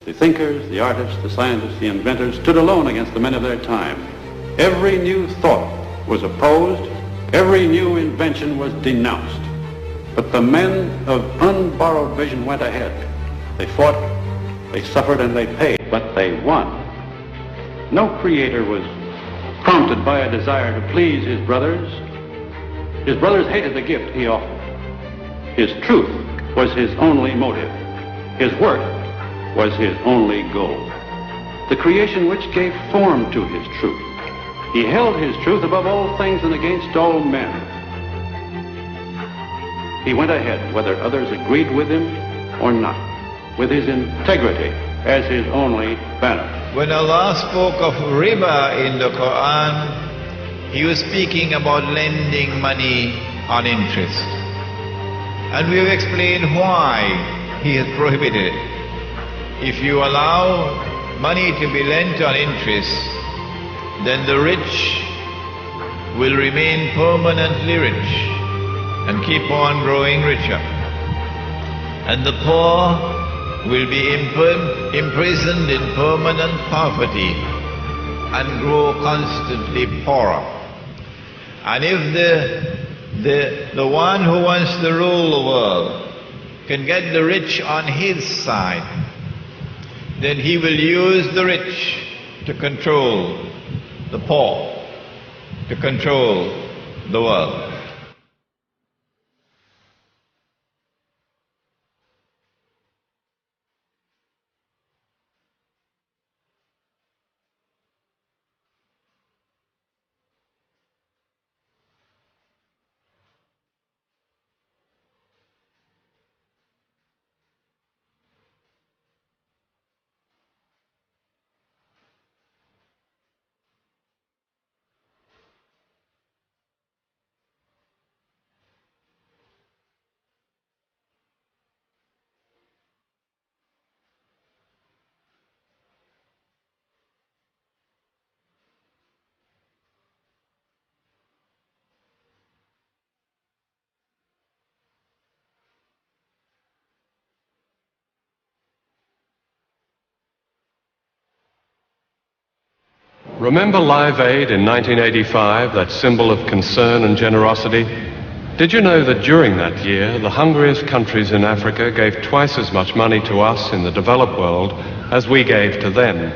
The thinkers, the artists, the scientists, the inventors stood alone against the men of their time. Every new thought was opposed. Every new invention was denounced. But the men of unborrowed vision went ahead. They fought, they suffered, and they paid, but they won. No creator was prompted by a desire to please his brothers. His brothers hated the gift he offered. His truth was his only motive. His work was his only goal. The creation which gave form to his truth. He held his truth above all things and against all men. He went ahead, whether others agreed with him or not, with his integrity as his only banner. When Allah spoke of riba in the Quran, He was speaking about lending money on interest. And we have explained why He has prohibited it. If you allow money to be lent on interest, then the rich will remain permanently rich and keep on growing richer. And the poor will be imprisoned in permanent poverty and grow constantly poorer. And if the one who wants to rule the world can get the rich on his side, then he will use the rich to control the poor, to control the world. Remember Live Aid in 1985, that symbol of concern and generosity? Did you know that during that year, the hungriest countries in Africa gave twice as much money to us in the developed world as we gave to them?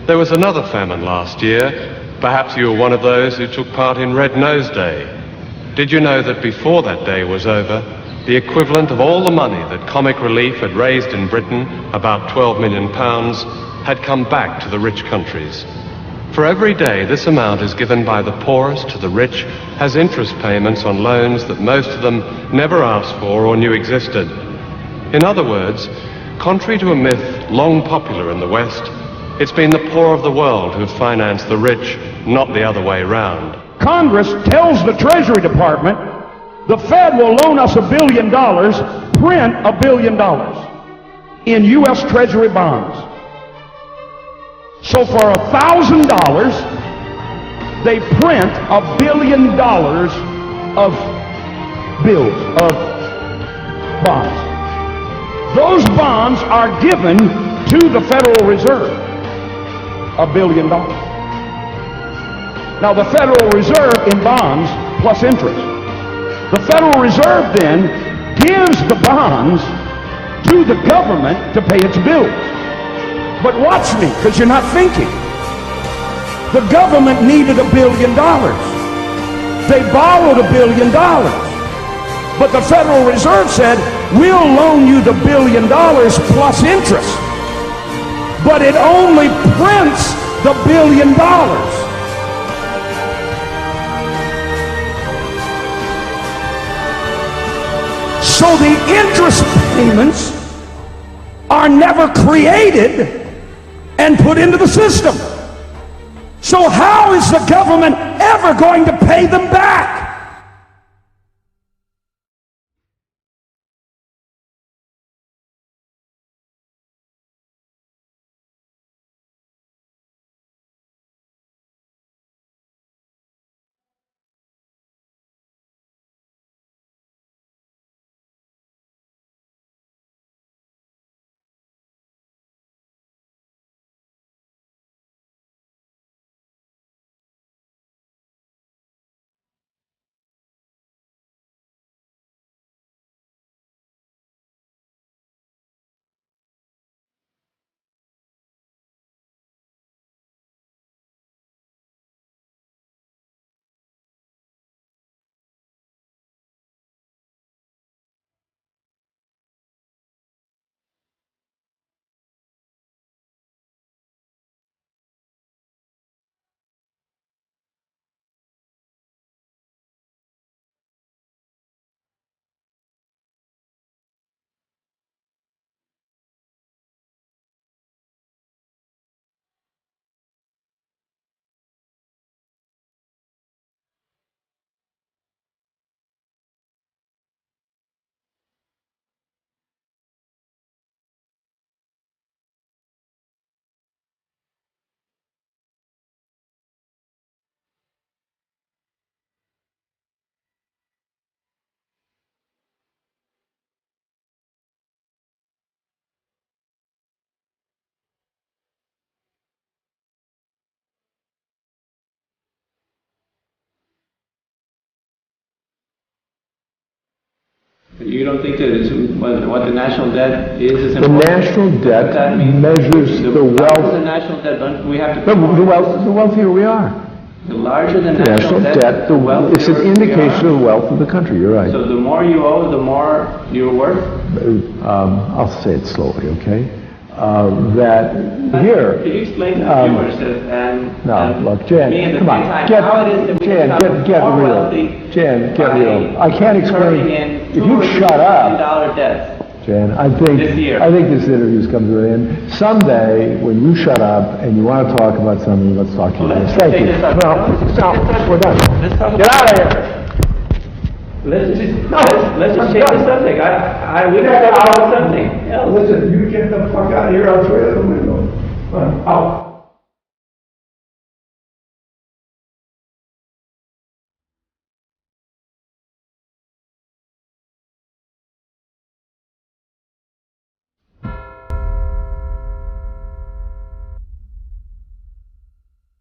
There was another famine last year. Perhaps you were one of those who took part in Red Nose Day. Did you know that before that day was over, the equivalent of all the money that Comic Relief had raised in Britain, about £12 million, had come back to the rich countries? For every day this amount is given by the poorest to the rich has interest payments on loans that most of them never asked for or knew existed. In other words, contrary to a myth long popular in the West, it's been the poor of the world who have financed the rich, not the other way round. Congress tells the Treasury Department, the Fed will loan us $1 billion, print $1 billion in U.S. Treasury bonds. So for $1,000, they print $1 billion of bills, of bonds. Those bonds are given to the Federal Reserve, $1 billion. Now the Federal Reserve in bonds plus interest. The Federal Reserve then gives the bonds to the government to pay its bills. But watch me, because you're not thinking. The government needed $1 billion. They borrowed $1 billion. But the Federal Reserve said, we'll loan you the $1 billion plus interest. But it only prints the $1 billion. So the interest payments are never created and put into the system. So how is the government ever going to pay them back? You don't think that it's, what the national debt is The important? national What that debt means? measures the larger the wealth. national debt, don't we have to... The wealthier we are. The larger the The national debt, the wealthier it's an we indication are. of the wealth of the country, you're right. So the more you owe, the more you're worth? I'll say it slowly, okay? That here... Can you explain to the viewers and... No, look, Jan, me at the come same on, time, get, how it is that we Jan, become get more real. wealthy Jan, get by real. I can't explain. turning in If you $2 shut up, billion debts. Jan, This year. I think this interview's come to an end. Someday, when you shut up and you want to talk about something, let's talk to you. Let's Thank take you. this up. No, we're done. Let's talk Get about- out of here. Let's just change the subject. We gotta talk about something else. Listen, you get the fuck out of here, I'll throw you out the window. Out.